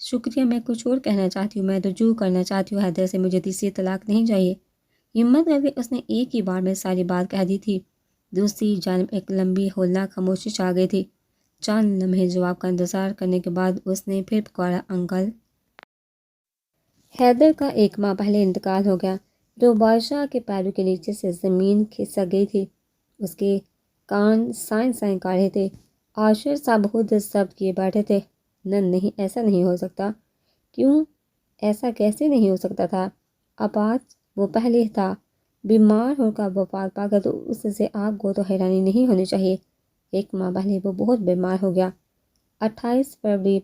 شکریہ، میں کچھ اور کہنا چاہتی ہوں، میں رجوع کرنا چاہتی ہوں، حیدر سے مجھے تیسری طلاق نہیں چاہیے۔ ہمت کر کے اس نے ایک ہی بار میں ساری بات کہہ دی تھی۔ دوسری جانب ایک لمبی ہولناک خاموشی چھا گئی تھی۔ چند لمحے جواب کا انتظار کرنے کے بعد اس نے پھر پکارا، انکل۔ حیدر کا 1 ماہ پہلے انتقال ہو گیا تو بادشاہ کے پیروں کے نیچے سے زمین کھسک گئی تھی۔ اس کے کان سائیں سائیں کر رہے تھے۔ عاشر صاحب خود ضبط کیے بیٹھے تھے۔ نہیں، ایسا نہیں ہو سکتا۔ کیوں؟ ایسا کیسے نہیں ہو سکتا تھا؟ اب آج وہ پہلے تھا، بیمار ہو کر وفات پا گیا، تو اس سے آپ کو تو حیرانی نہیں ہونی چاہیے۔ 1 ماہ پہلے وہ بہت بیمار ہو گیا۔ 28 فروری۔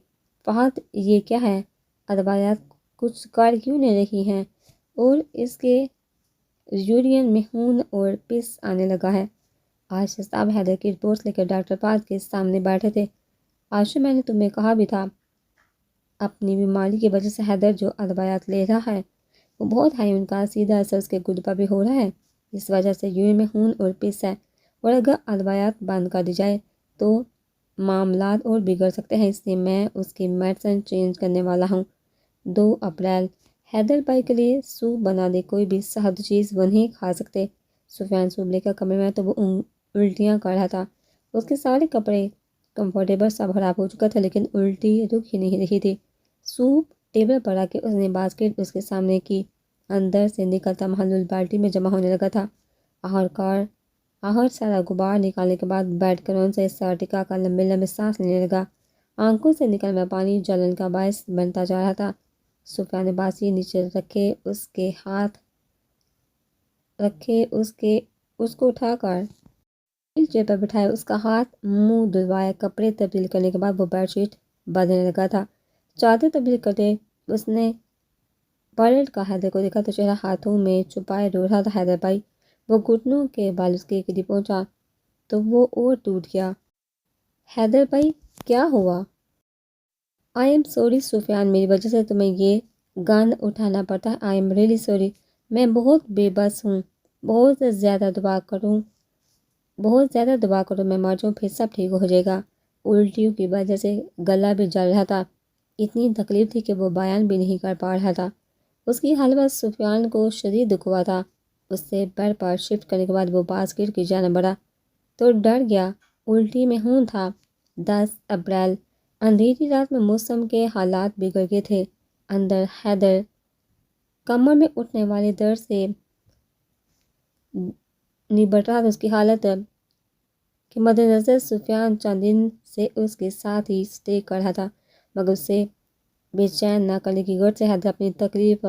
فہد، یہ کیا ہے؟ ادویات کچھ کر کیوں نہیں رہی ہیں؟ اور اس کے یورین میں خون اور پس آنے لگا ہے۔ عاشر صاحب حیدر کی رپورٹس لے کر ڈاکٹر فہد کے سامنے بیٹھے تھے۔ عاشر، میں نے تمہیں کہا بھی تھا، اپنی بیماری کی وجہ سے حیدر جو ادویات لے رہا ہے وہ بہت ہے، ان کا سیدھا اثر اس کے گرد پر بھی ہو رہا ہے۔ اس وجہ سے یورین میں خون اور پس ہے، اور اگر ادویات بند کر دی جائے تو معاملات اور بگڑ سکتے ہیں، اس لیے میں اس کی میڈیسن چینج کرنے والا ہوں۔ 2 اپریل۔ حیدر بھائی کے لیے سوپ بنا دے، کوئی بھی سخت چیز وہ نہیں کھا سکتے۔ سفیان سوپ لے کر کمرے میں تو وہ الٹیاں کر رہا تھا۔ اس کے سارے کپڑے کمفرٹیبل سب خراب ہو چکا تھا، لیکن الٹی رک ہی نہیں رہی تھی۔ سوپ ٹیبل پر رکھ کے اس نے باسکٹ اس کے سامنے کی، اندر سے نکلتا محلول بالٹی میں جمع ہونے لگا تھا۔ آخر سارا غبار نکالنے کے بعد بیٹھ کر ان سے سر ٹکا کر لمبے لمبے سانس لینے لگا۔ آنکھوں سے نکلنا پانی جلن کا باعث بنتا جا رہا تھا۔ سفیان نے باسی نیچے رکھے اس کو اٹھا کر ویل چیئر پر بٹھایا، اس کا ہاتھ منہ دھلوایا۔ کپڑے تبدیل کرنے کے بعد وہ بیڈ شیٹ بدلنے لگا تھا۔ چادر تبدیل کرتے اس نے پلٹ کر حیدر کو دیکھا تو چہرہ ہاتھوں میں چھپائے رو رہا تھا۔ حیدر بھائی، وہ گھٹنوں کے بال اس کے قریب پہنچا تو وہ اور ٹوٹ گیا۔ حیدر بھائی، کیا ہوا؟ آئی ایم سوری سفیان، میری وجہ سے تمہیں یہ گند اٹھانا پڑتا ہے۔ آئی ایم ریئلی سوری، میں بہت بے بس ہوں۔ بہت زیادہ دعا کرو میں مر جاؤں، پھر سب ٹھیک ہو جائے گا۔ الٹیوں کی وجہ سے گلا بھی جل رہا تھا، اتنی تکلیف تھی کہ وہ بیان بھی نہیں کر پا رہا تھا۔ اس کی حالت سفیان کو شدید دکھ ہوا تھا۔ اس سے بیڈ پر شفٹ کرنے کے بعد وہ باسکٹ کی جانب بڑھا تو ڈر گیا، الٹی میں خون تھا۔ 10 اپریل۔ اندھیری رات میں موسم کے حالات بگڑ گئے تھے۔ اندر حیدر کمر میں اٹھنے والے درد سے نبٹ رہا تھا۔ اس کی حالت کے مد نظر سفیان چند دن سے اس کے ساتھ ہی سٹے کر رہا تھا، مگر اسے بے چین نہ کرنے کی غرض سے حیدر اپنی تکلیف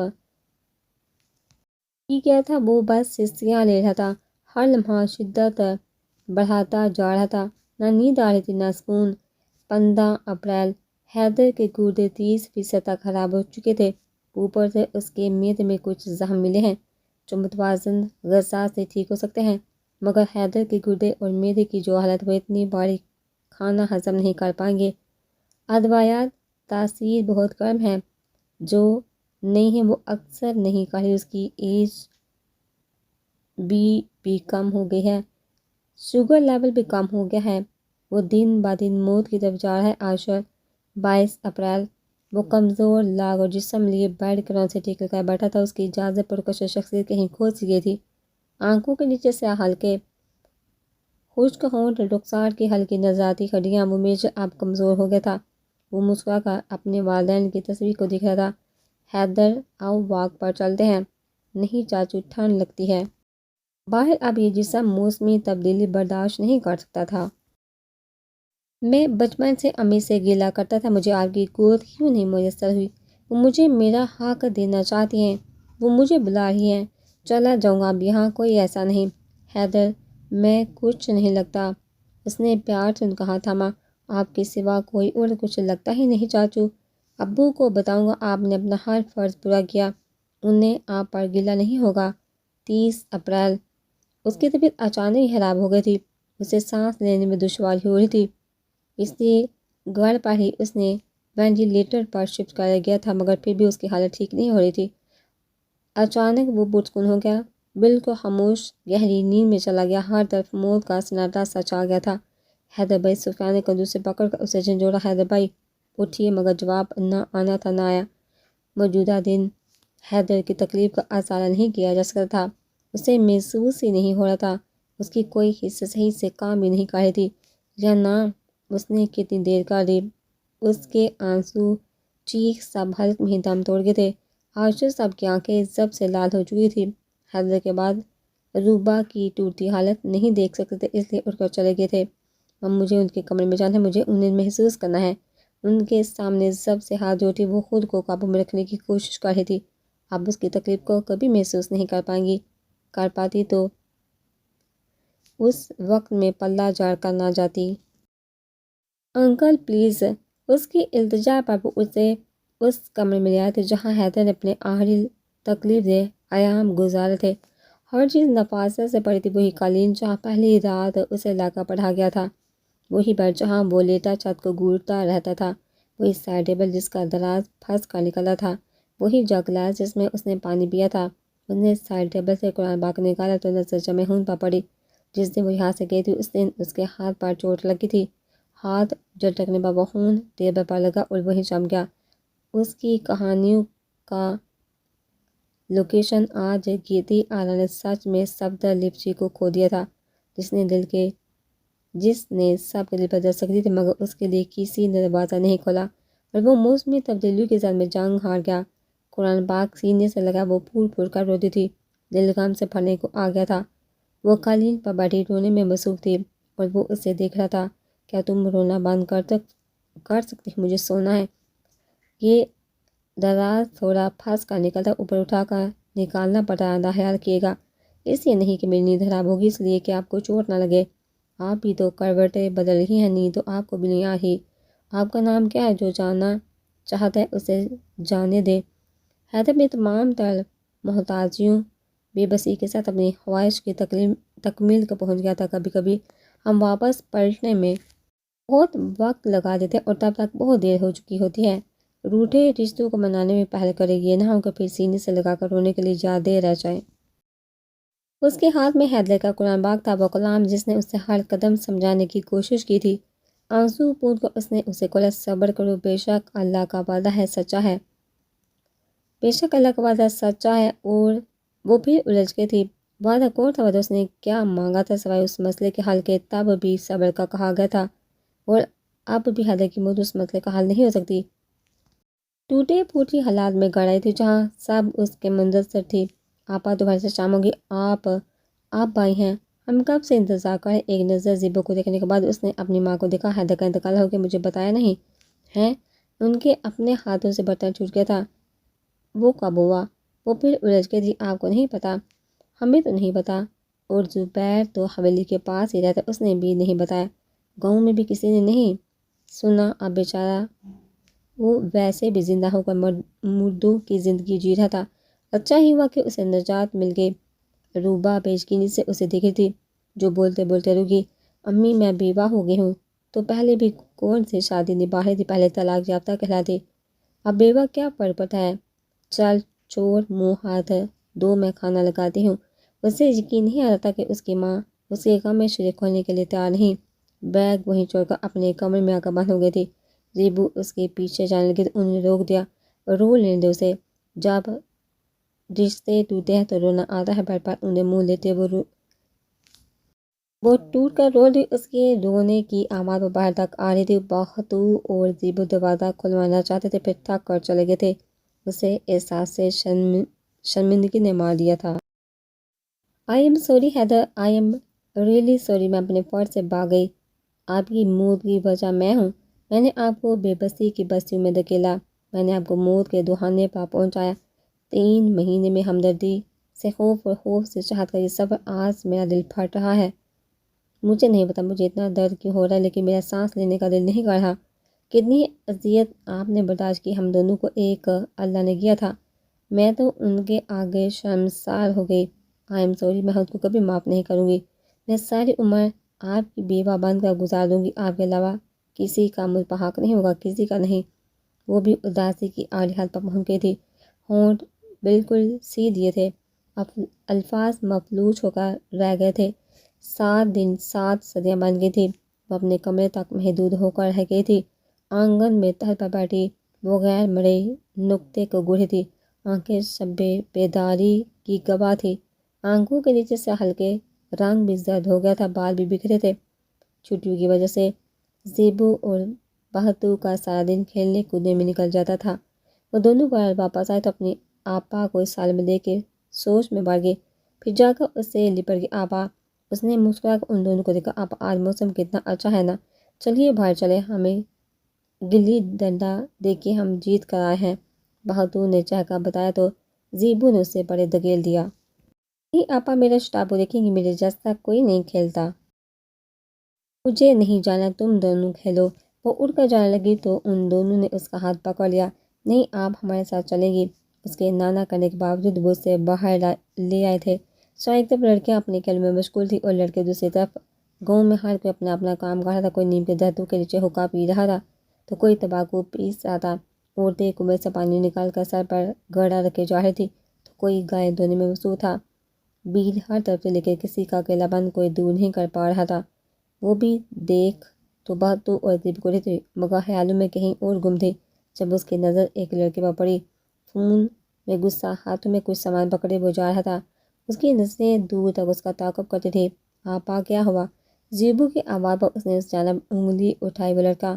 کی گیا تھا۔ وہ بس سستیاں لے رہا تھا، ہر لمحہ شدت بڑھاتا جا رہا تھا۔ نہ نیند آ رہی تھی، نہ سکون۔ 15 اپریل۔ حیدر کے گردے 30% تک خراب ہو چکے تھے، اوپر سے اس کے معدے میں کچھ زخم ملے ہیں جو متوازن غذا سے ٹھیک ہو سکتے ہیں، مگر حیدر کے گردے اور معدے کی جو حالت، وہ اتنی باریک کھانا ہضم نہیں کر پائیں گے۔ ادویات تاثیر بہت کم ہے، جو نہیں ہے وہ اکثر نہیں کر رہی۔ اس کی ایج بھی کم ہو گئی ہے، شوگر لیول بھی کم ہو گیا ہے، وہ دن با دن موت کی طرف جا رہا ہے۔ عاشر 22 اپریل۔ وہ کمزور لاغ اور جسم لیے بیڈ کرون سے ٹیک کر بیٹھا تھا۔ اس کی اجازت پرکشش شخصیت کہیں کھو سی گئی تھی۔ آنکھوں کے نیچے سے ہلکے خشک ہونٹ، رخسار کی ہلکی نظر آتی ہڈیاں، وہ میجر اب کمزور ہو گیا تھا۔ وہ مسکرا کر اپنے والدین کی تصویر کو دیکھ رہا تھا۔ حیدر، آؤ واک پر چلتے ہیں۔ نہیں چاچو، ٹھنڈ لگتی ہے باہر، اب یہ جسم موسمی تبدیلی برداشت نہیں کر سکتا تھا۔ میں بچپن سے امی سے گلہ کرتا تھا، مجھے آپ کی گود کیوں نہیں میسر ہوئی؟ وہ مجھے میرا حق دینا چاہتی ہیں، وہ مجھے بلا رہی ہیں۔ چلا جاؤں گا، اب یہاں کوئی ایسا نہیں۔ حیدر، میں کچھ نہیں لگتا، اس نے پیار سے کہا تھا۔ ماں، آپ کے سوا کوئی اور کچھ لگتا ہی نہیں چاچو۔ ابو کو بتاؤں گا، آپ نے اپنا ہر فرض پورا کیا، انہیں آپ پر گلہ نہیں ہوگا۔ 30 اپریل۔ اس کی طبیعت اچانک ہی خراب ہو گئی تھی، اسے سانس لینے میں دشواری ہو رہی تھی، اس لیے گھر پر ہی اس نے وینٹیلیٹر پر شفٹ کر گیا تھا، مگر پھر بھی اس کی حالت ٹھیک نہیں ہو رہی تھی۔ اچانک وہ پرسکون ہو گیا، بالکل خاموش گہری نیند میں چلا گیا۔ ہر طرف موت کا سناٹا سا چھا گیا تھا۔ حیدر بھائی، سفیان نے کندھوں سے پکڑ کر اسے جھنجھوڑا۔ حیدر بھائی، اٹھی مگر جواب نہ آنا تھا، نہ آیا۔ موجودہ دن حیدر کی تکلیف کا ازالہ نہیں کیا جا سکتا تھا، اسے محسوس ہی نہیں ہو رہا تھا، اس کی کوئی حصہ صحیح سے کام بھی نہیں کر رہی تھی، یا نہ اس نے کتنی دیر کر دی۔ اس کے آنسو چیخ سب حلق میں ہی دم توڑ گئے تھے، عاشق صاحب کی آنکھیں زب سے لال ہو چکی تھی۔ حیدر کے بعد روبا کی ٹوٹی حالت نہیں دیکھ سکتے تھے، اس لیے اٹھ کر چلے گئے تھے۔ اب مجھے ان کے کمرے میں جانا ہے، مجھے انہیں محسوس کرنا ہے۔ ان کے سامنے زب سے ہاتھ جوڑتی وہ خود کو قابو میں رکھنے کی کوشش کر رہی تھی۔ اب اس کی تکلیف کو کبھی محسوس نہیں کر پاتی تو اس وقت میں پلہ جھاڑ کر نہ جاتی۔ انکل پلیز، اس کی التجا پر وہ اسے اس کمرے میں لے آئے تھے جہاں حیدر نے اپنے آخری تکلیف دہ ایام گزارے تھے۔ ہر چیز نفاست سے پڑی تھی، وہی قالین جہاں پہلی رات اسے لا کر پڑھا گیا تھا، وہی بیڈ جہاں وہ لیٹا چھت کو گھورتا رہتا تھا، وہی سائڈ ٹیبل جس کا دراز پھنس کر نکلا تھا، وہی جگ گلاس جس میں اس نے پانی پیا تھا۔ اس نے سائڈ ٹیبل سے قرآن پاک نکالا تو نظر جمعون پر پڑی۔ جس دن وہ یہاں سے گئی تھی اس دن اس کے ہاتھ پر چوٹ لگی تھی، ہاتھ جھٹکنے پر وہ خون ٹیبل پر لگا اور وہی جم گیا۔ اس کی کہانیوں کا لوکیشن آج گیتی آلا نے سچ میں صفدر لپچی کو کھو دیا تھا، جس نے سب کے دل پر دستک دی تھی، مگر اس کے لیے کسی نے دروازہ نہیں کھولا اور وہ موسمی تبدیلیوں کے ساتھ میں جنگ ہار گیا۔ قرآن پاک سینے سے لگا وہ پھول پھول کر روتی تھی، دل غم سے پھٹنے کو آ گیا تھا۔ وہ قالین پر بیٹھی رونے میں مصروف تھی اور وہ اسے دیکھ رہا تھا۔ کیا تم رونا بند کر سکتی ہو؟ مجھے سونا ہے۔ یہ دراز تھوڑا پھنس کر نکلتا، اوپر اٹھا کر نکالنا پڑتا، آئندہ خیال کیے گا، اس لیے نہیں کہ میری نیند خراب ہوگی، اس لیے کہ آپ کو چوٹ نہ لگے۔ آپ بھی تو کروٹیں بدل رہی ہیں، نیند تو آپ کو بھی نہیں آ رہی۔ آپ کا نام کیا ہے؟ جو جاننا چاہتا ہے اسے جانے دے۔ حیدر میں تمام تر محتاجیوں بے بسی کے ساتھ اپنی خواہش کی تکمیل کو پہنچ گیا تھا۔ کبھی کبھی ہم واپس پلٹنے میں بہت وقت لگا دیتے اور تب تک بہت دیر ہو چکی ہوتی ہے۔ روٹھے رشتوں کو منانے میں پہل کرے گی، نہ ہو کر پھر سینے سے لگا کر رونے کے لیے زیادہ دیر رہ جائے۔ اس کے ہاتھ میں حیدر کا قرآن پاک تھا، وہ کلام جس نے اسے ہر قدم سمجھانے کی کوشش کی تھی۔ آنسو پوند کر اس نے اسے کہا، صبر کرو، بے شک اللہ کا وعدہ ہے سچا ہے۔ بے شک اللہ کا وعدہ سچا ہے۔ اور وہ پھر الجھ گئی تھی۔ وعدہ کون تھا؟ وعدہ اس نے کیا مانگا تھا سوائے اس مسئلے کے حل کے؟ تب بھی صبر کا کہا گیا تھا اور اب بھی حیدر کی موت اس مسئلے کا حل نہیں ہو سکتی۔ ٹوٹے پھوٹے حالات میں گڑ آئی تھی جہاں سب اس کے منتظر تھی۔ آپا دوبارہ سے شام ہوگی، آپ بھائی ہیں، ہم کب سے انتظار کریں۔ ایک نظر زیبو کو دیکھنے کے بعد اس نے اپنی ماں کو دیکھا۔ حیدر کا انتقال ہو گیا، مجھے بتایا نہیں ہے؟ ان کے اپنے ہاتھوں سے برتن چھوٹ گیا تھا۔ وہ کب ہوا؟ وہ پھر الجھ گئی تھی۔ آپ کو نہیں پتا؟ ہمیں تو نہیں پتا، اور زبیر تو حویلی کے پاس ہی رہتا، اس نے بھی نہیں بتایا۔ گاؤں میں بھی کسی نے نہیں سنا؟ اب بیچارہ وہ ویسے بھی زندہ ہو کر مردوں کی زندگی جی رہا تھا۔ اچھا ہی ہوا کہ اسے نجات مل گئی۔ روبا بےیقینی سے اسے دیکھی تھی، جو بولتے بولتے رکی۔ امی میں بیوہ ہو گئی ہوں۔ تو پہلے بھی کون سی شادی نبھا رہی تھی؟ پہلے طلاق یافتہ کہلاتی، اب بیوہ کیا فرق پڑتا ہے؟ چل چور، منہ ہاتھ دو، میں کھانا لگاتی ہوں۔ اسے یقین نہیں آ رہا تھا کہ اس کی ماں اس کے غم میں شریک ہونے کے لیے تیار نہیں۔ بیگ وہیں چھوڑ کر اپنے کمرے میں آ کر بند ہو گئی تھی۔ زیبو اس کے پیچھے جانے لگی تو انہوں نے روک دیا۔ رو لینے دے اسے، جب رشتے ٹوٹے ہیں تو رونا آتا ہے۔ بیڈ پر انہیں منہ لیتے وہ ٹوٹ کر رو رہی، اس کے رونے کی آواز وہ باہر تک آ رہی تھی۔ بختو اور زیبو دروازہ کھلوانا چاہتے تھے، پھر تھک کر چلے گئے تھے۔ اسے احساس سے شرمندگی نے مار دیا تھا۔ I am sorry Haider, I am really sorry, میں اپنے فرض سے بھاگ گئی۔ آپ کی موت کی وجہ میں ہوں۔ میں نے آپ کو بے بسی کی بستیوں میں دھکیلا، میں نے آپ کو موت کے دہانے پر پہنچایا۔ 3 مہینے میں ہمدردی سے خوف اور خوف سے چاہت کا یہ سفر، آج میرا دل پھٹ رہا ہے۔ مجھے نہیں پتا مجھے اتنا درد کیوں ہو رہا ہے، لیکن میرا سانس لینے کا دل نہیں کر رہا۔ کتنی اذیت آپ نے برداشت کی، ہم دونوں کو ایک اللہ نے کیا تھا۔ میں تو ان کے آگے شرمسار ہو گئی۔ آئی ایم سوری، میں خود کو کبھی معاف نہیں کروں گی۔ میں ساری عمر آپ کی بیوہ بن کر گزار دوں گی، آپ کے علاوہ کسی کا مجھ پر حق نہیں ہوگا، کسی کا نہیں۔ وہ بھی اداسی کی اعلی حد پر پہنچ گئی تھی، ہونٹ بالکل سی دیے تھے، الفاظ مفلوج ہو کر رہ گئے تھے۔ 7 دن 7 صدیاں بن گئی تھی۔ وہ اپنے کمرے تک محدود ہو کر رہ گئی تھی۔ آنگن میں تل پر بیٹھی وہ غیر مرئی نقطے کو گڑھی تھی، آنکھیں شب بیداری کی گواہ تھی، آنکھوں کے نیچے سے ہلکے رنگ بھی زرد ہو گیا تھا، بال بھی بکھرے تھے۔ چھٹیوں کی وجہ سے زیبو اور بہتو کا سارا دن کھیلنے کودنے میں نکل جاتا تھا۔ وہ دونوں بار واپس آئے تو اپنی آپا کو اس سال میں دیکھ کے سوچ میں پڑ گئی، پھر جا کر اس سے لپٹ گئی۔ آپا، اس نے مسکرا کر ان دونوں کو دیکھا۔ آپا، آج موسم کتنا اچھا ہے نا، چلیے باہر چلے، ہمیں گلی ڈنڈا دیکھ کے ہم جیت کر آئے ہیں۔ بہتو نے چہکا بتایا تو زیبو نے اسے بڑے دھکیل دیا۔ نہیں آپا، میرا شٹاپو دیکھیں گی، میرے جیسا کوئی نہیں کھیلتا۔ مجھے نہیں جانا، تم دونوں کھیلو۔ وہ اڑ کر جانے لگی تو ان دونوں نے اس کا ہاتھ پکڑ لیا۔ نہیں، آپ ہمارے ساتھ چلیں گی۔ اس کے نانا کرنے کے باوجود وہ اسے باہر لے آئے تھے۔ شاید ایک طرف لڑکیاں اپنے کھیل میں مشغول تھی اور لڑکے دوسری طرف۔ گاؤں میں ہر کوئی اپنا اپنا کام کر رہا تھا، کوئی نیم کے درختوں کے نیچے ہوکا پی رہا تھا تو کوئی تمباکو پیس رہا تھا، عورتیں کنویں سے پانی نکال کر سر پر گھڑا رکھے جا رہی تھی تو کوئی گائے دھونے میں مصروف تھا۔ بھیڑ ہر طرف سے، لیکن کسی کا اکیلا پن کوئی دور نہیں کر پا رہا تھا۔ وہ بھی دیکھ تو بہتو اور زیبو کو رہی تھی، مگر خیالوں میں کہیں اور گم تھی جب اس کی نظر ایک لڑکے پر پڑی۔ فون میں غصہ، ہاتھوں میں کچھ سامان پکڑے وہ جا رہا تھا۔ اس کی نظریں دور تک اس کا تعاقب کرتی تھی۔ آپا، کیا ہوا؟ زیبو کی آواز پر اس نے اس جانب انگلی اٹھائی۔ وہ لڑکا،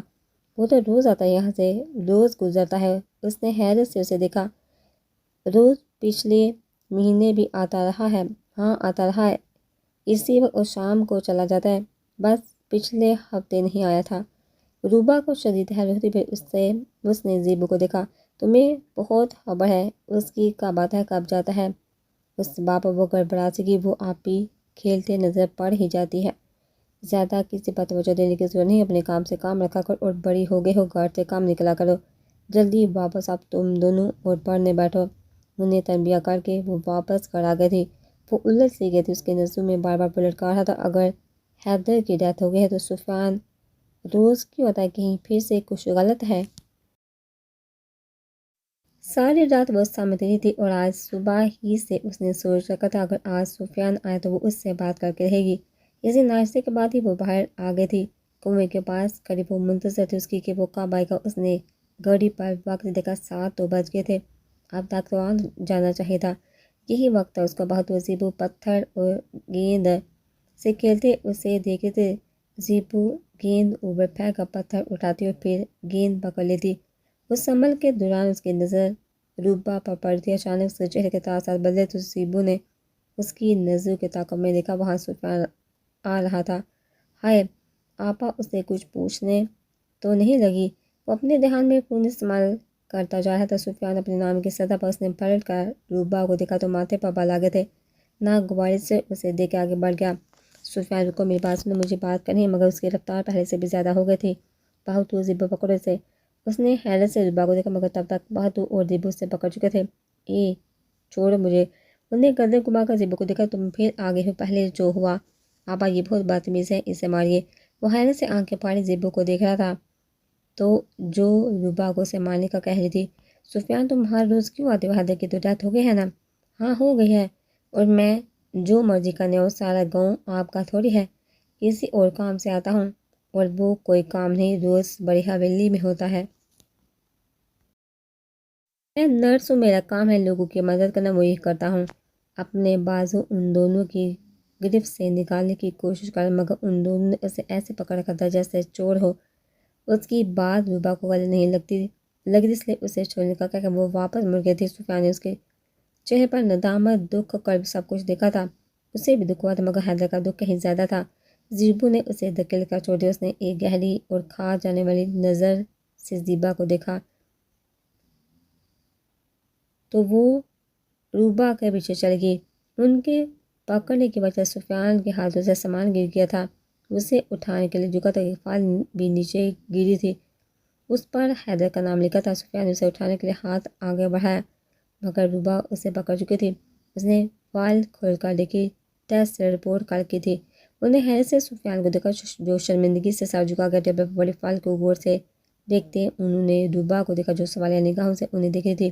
وہ تو روز آتا ہے یہاں سے، روز گزرتا ہے۔ اس نے حیرت سے اسے دیکھا۔ روز پچھلے مہینے بھی آتا رہا ہے؟ ہاں، آتا رہا ہے، اسی وقت اور شام کو چلا جاتا ہے، بس پچھلے ہفتے نہیں آیا تھا۔ روبا کو شدید حیرت ہوتی، پھر اس نے زیبو کو دیکھا۔ تمہیں بہت خبر ہے، اس کی کب آتا ہے کب جاتا ہے؟ اس بات پر وہ گڑبڑا سی کہ وہ آپ ہی کھیلتے نظر پڑ ہی جاتی ہے۔ زیادہ کسی پر توجہ دینے کی ضرورت نہیں، اپنے کام سے کام رکھا کرو اور بڑی ہو گئے ہو، گھر سے کام نکلا کرو۔ جلدی واپس آپ تم دونوں اور پڑھنے بیٹھو۔ انہیں تنبیہ کر کے وہ واپس گھر آ گئی تھی۔ وہ الجھ سی گئی تھی، اس کے نظروں میں بار بار پلٹ کر رہا تھا، اگر حیدر کی ڈیتھ ہو گئی ہے تو سفیان روز کیوں ہوتا ہے؟ کہیں پھر سے کچھ غلط ہے؟ ساری رات وہ سمجھ رہی تھی اور آج صبح ہی سے اس نے سوچ رکھا تھا، اگر آج سفیان آئے تو وہ اس سے بات کر کے رہے گی۔ اسی ناشتے کے بعد ہی وہ باہر آ گئی تھی، کنویں کے پاس کھڑی وہ منتظر تھی اس کی کہ وہ کب آئے گا۔ اس نے گھڑی پر وقت دیکھا، 7 تو بج گئے تھے، اب تک تو آ جانا چاہیے تھا۔ یہی وقت تھا اس کا۔ بہت زیبو پتھر اور گیند سے کھیلتے اسے دیکھتے تھے۔ زیبو گیند اوپر پھینک کر پتھر اٹھاتی اور پھر گیند پکڑ لیتی۔ اس عمل کے دوران اس کی نظر روبا پر پڑتی، اچانک اس کے چہرے کے تاثرات بدلے تو زیبو نے اس کی نظروں کے تعاقب میں دیکھا، وہاں سفیان آ رہا تھا۔ ہائے آپا، اس سے کچھ پوچھنے تو نہیں لگی؟ وہ اپنے دھیان میں فون استعمال کرتا جا رہا تھا۔ سفیان اپنے نام کی سطح پر، اس نے پلٹ کر روبا کو دیکھا تو ماتھے پر بال آ گئے تھے، ناگواری سے اسے دیکھ کے آگے بڑھ گیا۔ سفیان، رکو، میری بات سنو، مجھے بات کرنی ہے۔ مگر اس کی رفتار پہلے سے بھی زیادہ ہو گئی تھی۔ بہتو، زیبو پکڑو اسے۔ اس نے حیرت سے روبا کو دیکھا، مگر تب تک بہتو اور زیبو اسے پکڑ چکے تھے۔ چھوڑو مجھے۔ انہوں نے گردن گھما کر زیبو کو دیکھا، تم پھر آگے ہو؟ پہلے جو ہوا؟ آپا، یہ بہت بدتمیز ہے، اسے ماریے۔ وہ حیرت سے آنکھیں پھاڑے زیبو کو دیکھ رہا تھا تو جو روبا کو اسے مارنے کا کہہ رہی تھی۔ سفیان، تم ہر روز کیوں آتے ہو؟ حیدر کی تو ڈیتھ ہو گئی ہے نا؟ ہاں ہو گئی ہے، اور میں جو مرضی کرنے ہوں، سارا گاؤں آپ کا تھوڑی ہے، کسی اور کام سے آتا ہوں، اور وہ کوئی کام نہیں، روز بڑی حویلی میں ہوتا ہے۔ میں نرس ہوں، میرا کام ہے لوگوں کی مدد کرنا، وہی کرتا ہوں۔ اپنے بازو ان دونوں کی گرفت سے نکالنے کی کوشش کر، مگر ان دونوں نے اسے ایسے پکڑ رکھا تھا جیسے چور ہو۔ اس کی بات روبا کو غلط نہیں لگتی، اس لیے اسے چھوڑنے کا کہہ کر وہ واپس مڑ گئی تھی۔ سفیان نے اس کے چہرے پر ندامت، دکھ، کرب سب کچھ دیکھا تھا۔ اسے بھی دکھ ہوا تھا، مگر حیدر کا دکھ کہیں زیادہ تھا۔ زیبو نے اسے دھکیل کر چھوڑ دیا۔ اس نے ایک گہری اور کھا جانے والی نظر سے زیبا کو دیکھا تو وہ روبا کے پیچھے چل گئی۔ ان کے پکڑنے کی وجہ سفیان کے ہاتھوں سے سامان گر گیا تھا۔ اسے اٹھانے کے لیے جھکا تو ایک فائل بھی نیچے گری تھی، اس پر حیدر کا نام لکھا تھا۔ سفیان نے اسے اٹھانے کے لیے ہاتھ آگے بڑھایا، مگر روبا اسے پکڑ چکی تھی۔ اس نے فائل کھول کر دیکھی، ٹیسٹ رپورٹ کال کی تھی۔ انہوں نے حیرت سے سفیان کو دیکھا جو شرمندگی سے سر جھکا گیا ٹیبل پر بڑی فائل کو غور سے دیکھتے انہوں نے روبا کو دیکھا جو سوالیہ نگاہوں سے انہیں دیکھ رہی تھی۔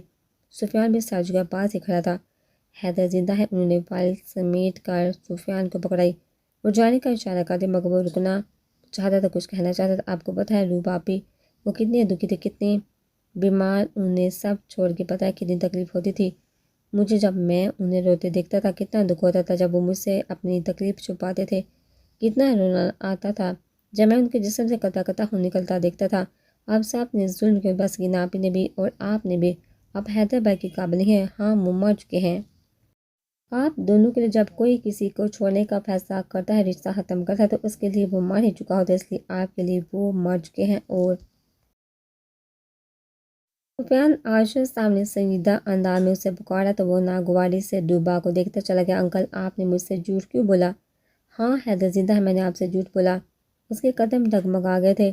سفیان بھی سر جھکا پاس ہی کھڑا تھا۔ حیدر زندہ ہے؟ انہوں نے فائل سمیٹ کر سفیان کو پکڑائی اور جانے کا اشارہ کر دیا، مگر وہ رکنا چاہتا تھا، کچھ کہنا چاہتا تھا۔ آپ کو پتہ ہے روبا آپ ہی وہ کتنے دکھی تھے، کتنے بیمار، انہیں سب چھوڑ کے پتہ ہے کتنی تکلیف ہوتی تھی مجھے جب میں انہیں روتے دیکھتا تھا، کتنا دکھ ہوتا تھا جب وہ مجھ سے اپنی تکلیف چھپاتے تھے، کتنا رونا آتا تھا جب میں ان کے جسم سے قطع قطع خون نکلتا دیکھتا تھا۔ آپ صاحب نے ظلم کے بس کی ناپی نے بھی اور آپ نے بھی، آپ حیدر بھائی کے قابل نہیں ہیں، ہاں وہ مر چکے ہیں۔ آپ دونوں کے لیے جب کوئی کسی کو چھوڑنے کا فیصلہ کرتا ہے، رشتہ ختم کرتا ہے، تو اس کے لیے وہ مر ہی چکا ہوتا ہے، اس لیے آپ کے لیے وہ مر چکے ہیں۔ اور سفیان عاشر سامنے سنجیدہ انداز میں اسے پکارا تو وہ ناگواری سے روبا کو دیکھتا چلا گیا۔ انکل، آپ نے مجھ سے جھوٹ کیوں بولا؟ ہاں حیدر زندہ ہے، میں نے آپ سے جھوٹ بولا۔ اس کے قدم ڈگمگا گئے تھے۔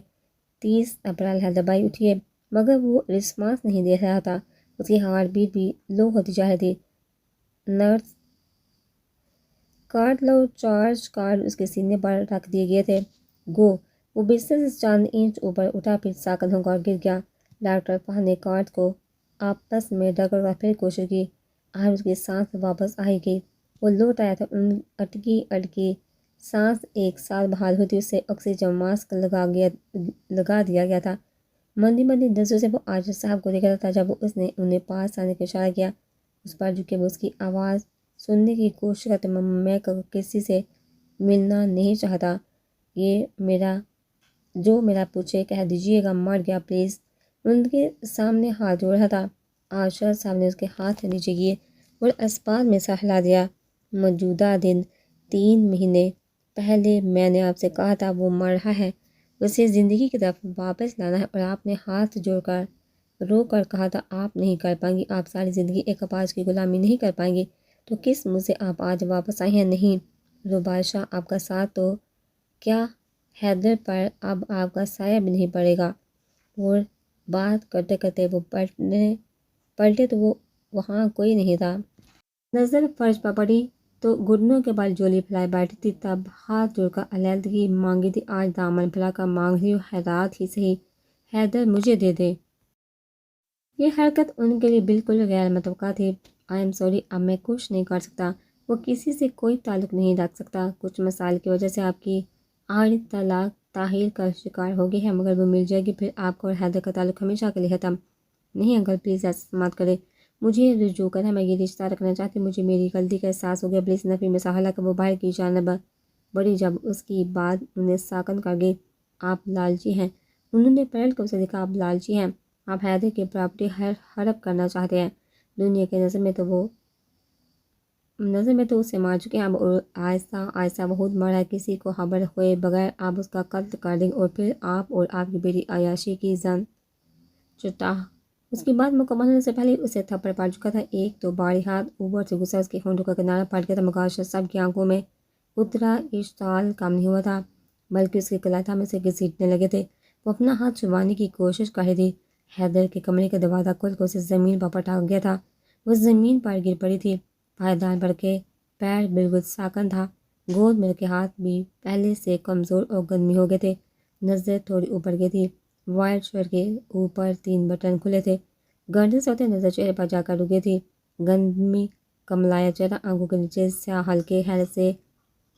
30 اپریل حیدر بھائی اٹھیے، مگر وہ رسپانس نہیں دے رہا تھا، اس کی ہارٹ بیٹ بھی لو ہوتی جا رہی تھی۔ نرس، کارڈ لو۔ چارج کارڈ اس کے سینے پر رکھ دیے گئے تھے۔ گو۔ وہ بستر سے چند انچ اوپر اٹھا، پھر ساکن ہو کر گر گیا۔ ڈاکٹر فہد نے کارڈ کو آپس میں رگڑ کر پھر کوشش کی، آج اس کی سانس واپس آئی گئی۔ وہ لوٹ آیا تھا، ان اٹکی اٹکی سانس ایک ساتھ بحال ہوتی، اسے آکسیجن ماسک لگا دیا گیا تھا۔ مندی مندی نظروں سے وہ عاشر صاحب کو دیکھ رہا تھا۔ جب اس نے انہیں پاس آنے کا اشارہ کیا، اس پر جھک کے وہ اس کی آواز سننے کی کوشش کرتے، میں کسی سے ملنا نہیں چاہتا، یہ جو میرا پوچھے کہہ دیجیے گا مر گیا پلیز۔ ان کے سامنے ہاتھ جوڑ رہا تھا۔ عاشر صاحب نے اس کے ہاتھ نیچے کیے اور اسپاس میں سا ہلا دیا۔ موجودہ دن 3 مہینے پہلے میں نے آپ سے کہا تھا وہ مر رہا ہے، اسے زندگی کی طرف واپس لانا ہے، اور آپ نے ہاتھ جوڑ کر رو کر کہا تھا آپ نہیں کر پائیں گی، آپ ساری زندگی ایک اپاہج کی غلامی نہیں کر پائیں گی، تو کس منہ سے آپ آج واپس آئی ہیں؟ نہیں روباشا، آپ کا ساتھ تو کیا حیدر پر اب آپ کا سایہ بھی نہیں پڑے گا۔ اور بات کرتے کرتے وہ پلٹے تو وہ وہاں کوئی نہیں تھا۔ نظر فرش پر پڑی تو گھٹنوں کے بل جولی پھیلائے بیٹھی تھی، تب ہاتھ جوڑ کر علیحدگی مانگی تھی، آج دامن پھیلا کر مانگ رہی ہوں، حیرات ہی سہی، حیدر مجھے دے دے۔ یہ حرکت ان کے لیے بالکل غیر متوقع تھی۔ آئی ایم سوری، اب میں کچھ نہیں کر سکتا، وہ کسی سے کوئی تعلق نہیں رکھ سکتا، کچھ مسائل کی وجہ سے آپ کی عارضی طلاق تاخیر کا شکار ہو گئی ہے، مگر وہ مل جائے گی، پھر آپ کا اور حیدر کا تعلق ہمیشہ کے لیے ختم۔ نہیں انکل پلیز ایسا سماعت کرے، مجھے رجوع کرنا، میں یہ رشتہ رکھنا چاہتی، مجھے میری غلطی کا احساس ہو گیا، پلیز۔ نفی میں سا ہلا کر وہ باہر کی جانب بڑھی، جب اس کی بات انہیں ساکن کر گئی۔ آپ لالچی ہیں، انہوں نے پلٹ کر اسے دیکھا، آپ لالچی ہیں، آپ حیدر کی پراپرٹی ہڑپ کرنا چاہتے ہیں، دنیا کی نظر میں تو اسے مار چکے ہیں، اب آہستہ آہستہ بہت مر ہے، کسی کو خبر ہوئے بغیر آپ اس کا قتل کر دیں گے، اور پھر آپ اور آپ کی بیٹی عیاشی کی زن چٹا۔ اس کی بات مکمل ہونے سے پہلے اسے تھپڑ پڑ چکا تھا، ایک تو باری ہاتھ اوپر سے غصہ، اس کے ہونٹوں کا کنارہ پھٹ گیا تھا، مگر عاشر صاحب کی آنکھوں میں اترا اشتعال کم نہیں ہوا تھا، بلکہ اس کے کلہتھا میں سے گھسیٹنے لگے تھے۔ وہ اپنا ہاتھ چھڑوانے کی کوشش کر رہی تھی، حیدر کے کمرے کا دروازہ کھل کر اسے زمین پر پٹک گیا تھا، وہ زمین پر گر پڑی تھی، پائیدان پر کے پیر بالکل ساکن تھا، گود میں رکھے ہاتھ بھی پہلے سے کمزور اور گندمی ہو گئے تھے، نظر تھوڑی اوپر گئی تھی، وائٹ شرٹ کے اوپر 3 بٹن کھلے تھے، گردن سے ہوتے نظر چہرے پر جا کر رک گئی تھی، گندمی کملایا چہرہ، آنکھوں کے نیچے سے ہلکے حیرت سے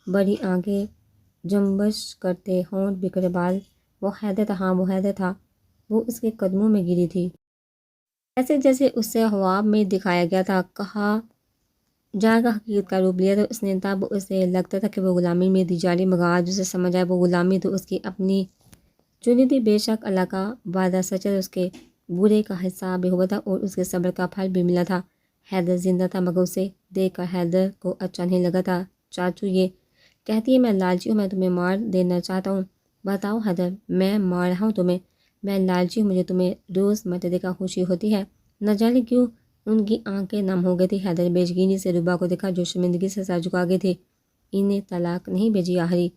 بڑی آنکھیں، جنبش کرتے ہونٹ، بکھرے بال، وہ حیدر تھا، ہاں وہ حیدر تھا، وہ اس کے قدموں میں گری تھی، ایسے جیسے اسے خواب میں دکھایا گیا تھا، کہا جائے گا حقیقت کا روپ لیا تو اس نے، تب اسے لگتا تھا کہ وہ غلامی میں دی جا رہی، مگر آج اسے سمجھ آیا وہ غلامی تو اس کی اپنی چنی تھی، بے شک اللہ کا وعدہ سچ ہے، اس کے برے کا حساب بھی ہوا تھا اور اس کے صبر کا پھل بھی ملا تھا، حیدر زندہ تھا، مگر اسے دیکھ کر حیدر کو اچھا نہیں لگا تھا۔ چاچو یہ کہتی ہے میں لالچی ہوں، میں تمہیں مار دینا چاہتا ہوں، بتاؤ حیدر، میں مار رہا ہوں تمہیں، میں لالچی ہوں، مجھے تمہیں روز مرتے دیکھا خوشی ہوتی ہے، نہ جانے کیوں ان کی آنکھیں نم ہو گئی تھی۔ حیدر بے یقینی سے روبا کو دیکھا جو شرمندگی سے سر جھکا گئی تھی، انہیں طلاق نہیں بھیجی آخری،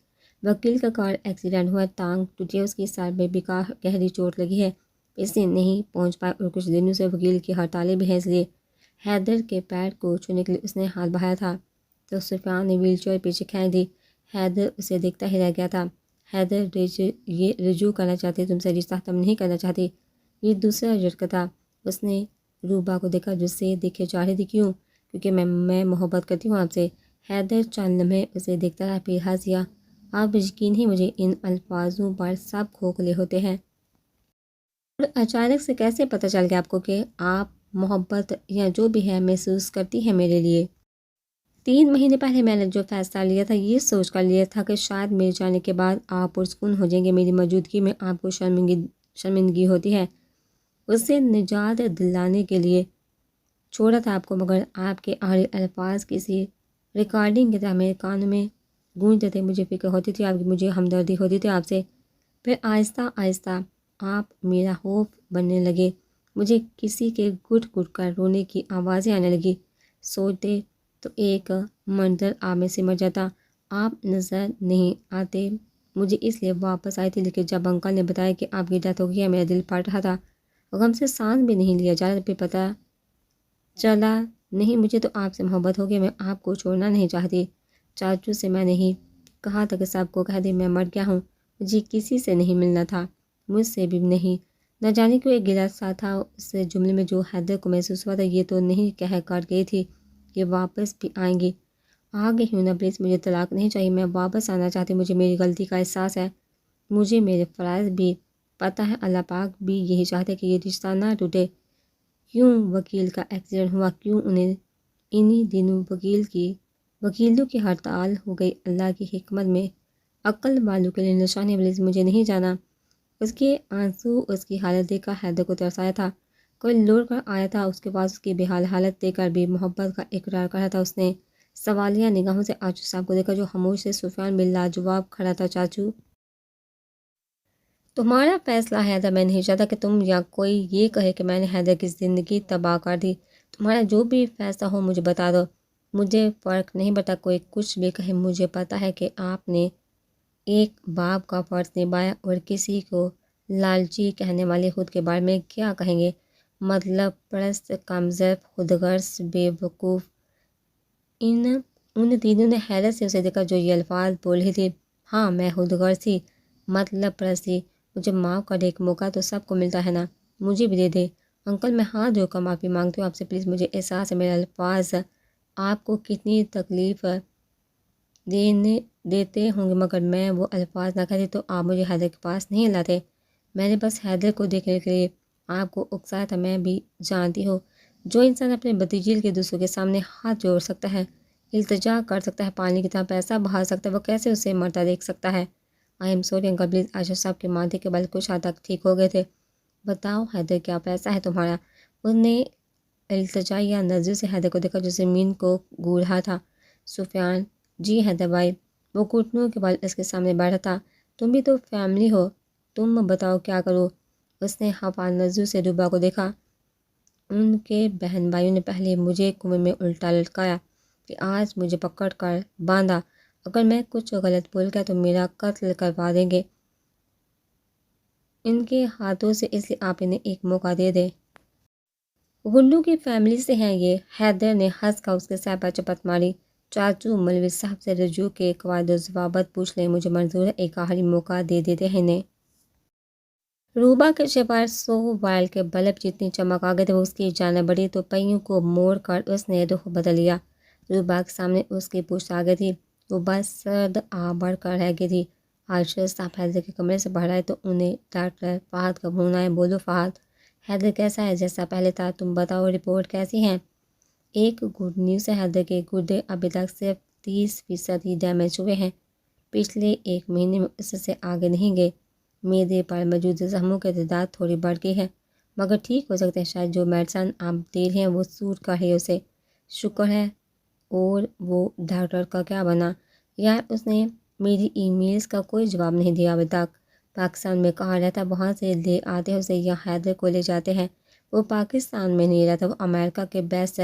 وکیل کا کار ایکسیڈنٹ ہوا ہے، ٹانگ ٹوٹی ہے، اس کی سر میں بھی گہری چوٹ لگی ہے، اس لیے نہیں پہنچ پائے، اور کچھ دنوں سے وکیل کی ہڑتالیں بھی ہیں، اس لیے حیدر کے پیر کو چھونے کے لیے اس نے ہاتھ بڑھایا تھا تو سفیان نے ویل چیئر پیچھے کھینچ دی، حیدر اسے دیکھتا ہی رہ گیا تھا۔ حیدر یہ رجوع کرنا چاہتی، تم سے رشتہ ختم نہیں کرنا چاہتی، یہ دوسرا جھٹکا تھا، اس نے روبا کو دیکھا جو سے دیکھے جا رہی تھی، کیوں؟ کیونکہ میں محبت کرتی ہوں آپ سے۔ حیدر چند لمحے اسے دیکھتا رہا، پھر ہنس دیا، آپ یقین ہی مجھے ان الفاظوں پر سب کھوکھلے ہوتے ہیں۔ اور اچانک سے کیسے پتہ چل گیا آپ کو کہ آپ محبت یا جو بھی ہے محسوس کرتی ہیں میرے لیے؟ 3 مہینے پہلے میں نے جو فیصلہ لیا تھا یہ سوچ کر لیا تھا کہ شاید میرے جانے کے بعد آپ پرسکون ہو جائیں گے، میری موجودگی میں آپ کو شرمندگی ہوتی ہے، اس سے نجات دلانے کے لیے چھوڑا تھا آپ کو، مگر آپ کے آخری الفاظ کسی ریکارڈنگ کی طرح میرے کانوں میں گونجتے تھے، مجھے فکر ہوتی تھی آپ کی، مجھے ہمدردی ہوتی تھی آپ سے۔ پھر آہستہ آہستہ آپ میرا خوف بننے لگے، مجھے کسی کے گھٹ گھٹ کر رونے کی آوازیں آنے لگی، سوچتے تو ایک منظر آپ میں سمر جاتا، آپ نظر نہیں آتے، مجھے اس لیے واپس آئی تھی، لیکن جب انکل نے بتایا کہ آپ کی ڈیتھ ہو گئی ہے میرا دل پھٹ رہا تھا، غم سے سانس بھی نہیں لیا جا رہا، پھر پتہ چلا نہیں مجھے تو آپ سے محبت ہو گئی، میں آپ کو چھوڑنا نہیں چاہتی۔ چاچو سے میں نہیں کہا تھا کہ سب کو کہہ دے میں مر گیا ہوں، مجھے کسی سے نہیں ملنا تھا، مجھ سے بھی نہیں، نہ جانے کیوں ایک گلا سا تھا اس جملے میں جو حیدر کو محسوس ہوا تھا، یہ تو نہیں کہہ کر گئی تھی کہ واپس بھی آئیں گی، آ گئی ہوں نا پلیز مجھے طلاق نہیں چاہیے، میں واپس آنا چاہتی، مجھے میری غلطی کا احساس ہے، مجھے میرے فرائض بھی پتہ ہے، اللہ پاک بھی یہی چاہتے کہ یہ رشتہ نہ ٹوٹے، کیوں وکیل کا ایکسیڈنٹ ہوا، کیوں انہیں انہی دنوں وکیلوں کی ہڑتال ہو گئی، اللہ کی حکمت میں عقل والوں کے لیے نشانی پلیز مجھے نہیں جانا۔ اس کے آنسو اس کی حالت دیکھ کر حیدر کو ترس آیا تھا، کوئی لوڑ کر آیا تھا اس کے پاس، اس کی بےحال حالت دیکھ کر بھی محبت کا اقرار کرا تھا اس نے، سوالیہ نگاہوں سے آچو صاحب کو دیکھا جو خاموش سے، سفیان بھی لاجواب کھڑا تھا۔ چاچو تمہارا فیصلہ حیدر، میں نہیں چاہتا کہ تم یا کوئی یہ کہے کہ میں نے حیدر کی زندگی تباہ کر دی، تمہارا جو بھی فیصلہ ہو مجھے بتا دو، مجھے فرق نہیں پڑتا کوئی کچھ بھی کہے، مجھے پتہ ہے کہ آپ نے ایک باپ کا فرض نبھایا، اور کسی کو لالچی کہنے والے خود کے بارے میں کیا کہیں گے، مطلب پرست، کمزور، خودغرض، بے وقوف۔ ان تینوں نے حیرت سے اسے دیکھا جو یہ الفاظ بول رہی تھی، ہاں میں خودغرض تھی، مطلب پرست تھی، مجھے معاف کر دے، ایک موقع تو سب کو ملتا ہے نا، مجھے بھی دے دے۔ انکل میں ہاتھ جوڑ کر معافی مانگتی ہوں آپ سے، پلیز مجھے احساس ہے میرے الفاظ آپ کو کتنی تکلیف دیتے ہوں گے، مگر میں وہ الفاظ نہ کہتی تو آپ مجھے حیدر کے پاس نہیں لاتے، میں نے بس حیدر کو دیکھنے کے لیے آپ کو اکسایا تھا، میں بھی جانتی ہوں جو انسان اپنے بھتیجے کے دوسروں کے سامنے ہاتھ جوڑ سکتا ہے، التجا کر سکتا ہے، پانی کی طرح پیسہ بہا سکتا ہے، وہ کیسے اسے مرتا دیکھ سکتا ہے؟ I am sorry uncle please. Aisha صاحب کے ماتھے کے بل کچھ حد تک ٹھیک ہو گئے تھے۔ بتاؤ حیدر کیا پیسہ ہے تمہارا؟ اس نے التجائیہ نظر سے حیدر کو دیکھا جو زمین کو گھور رہا تھا۔ سفیان جی حیدر بھائی، وہ گھٹنوں کے بل اس کے سامنے بیٹھا تھا، تم بھی تو فیملی ہو، تم بتاؤ کیا کرو؟ اس نے حفال نظر سے روبا کو دیکھا، ان کے بہن بھائیوں نے پہلے مجھے کنویں میں الٹا لٹکایا، کہ آج مجھے پکڑ کر باندھا، اگر میں کچھ غلط بول گیا تو میرا قتل کروا دیں گے ان کے ہاتھوں سے، اس لیے آپ انہیں ایک موقع دے دیں۔ گنڈو کی فیملی سے ہیں یہ، حیدر نے ہنس کر اس کے سر پر چپت ماری۔ چاچو مولوی صاحب سے رجوع کے قواعد و ضوابط پوچھ لیں، مجھے منظور ہے، ایک آخری موقع دے دیتے ہیں انہیں۔ روبا کے چہرے پر 100 وائل کے بلب جتنی چمک آ گئی تھی، وہ اس کی جانب بڑھی تو پہیوں کو موڑ کر اس نے رخ بدل لیا، روبا کے سامنے اس کی پشت آ گئی تھی، روبا سرد آ بڑھ کر رہ گئی تھی۔ عائشہ صاحب حیدر کے کمرے سے باہر آئے تو انہیں ڈاکٹر فہد کا فون آیا، بولو فہد، حیدر کیسا ہے؟ جیسا پہلے تھا، تم بتاؤ رپورٹ کیسی ہیں؟ ایک گڈ نیوز ہے، حیدر کے گردے ابھی تک صرف 30% ہی ڈیمیج ہوئے ہیں، پچھلے 1 مہینے میں اس سے آگے نہیں گئے، معدے پر موجود زخموں کی تعداد تھوڑی بڑھ گئی ہے، مگر ٹھیک ہو سکتے ہیں، شاید جو میڈیسن آپ دے رہے ہیں وہ سوٹ کر رہی ہے اسے، شکر ہے۔ اور وہ ڈاکٹر کا کیا بنا؟ یار اس نے میری ای میلز کا کوئی جواب نہیں دیا ابھی تک، پاکستان میں کہاں رہتا ہے، وہاں سے لے آتے ہیں اسے یا حیدر کو لے جاتے ہیں؟ وہ پاکستان میں نہیں رہتا، وہ امریکہ کے بیسٹ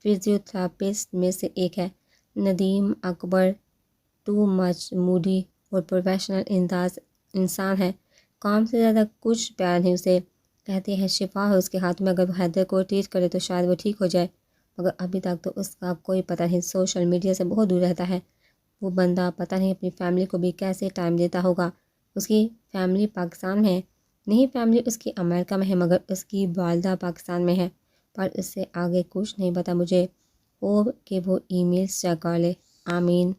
فزیوتھراپسٹ میں سے ایک ہے، ندیم اکبر، ٹو مچ موڈی اور پروفیشنل انسان ہے، کام سے زیادہ کچھ پیار نہیں اسے، کہتے ہیں شفا ہے اس کے ہاتھ میں، اگر وہ حیدر کو ٹریٹ کرے تو شاید وہ ٹھیک ہو جائے، مگر ابھی تک تو اس کا کوئی پتہ نہیں، سوشل میڈیا سے بہت دور رہتا ہے، وہ بندہ پتہ نہیں اپنی فیملی کو بھی کیسے ٹائم دیتا ہوگا، اس کی فیملی پاکستان میں ہے، نہیں فیملی اس کی امریکہ میں ہے، مگر اس کی والدہ پاکستان میں ہے، پر اس سے آگے کچھ نہیں پتا مجھے، ہوپ کہ وہ ای میلز چیک کر لے، آمین۔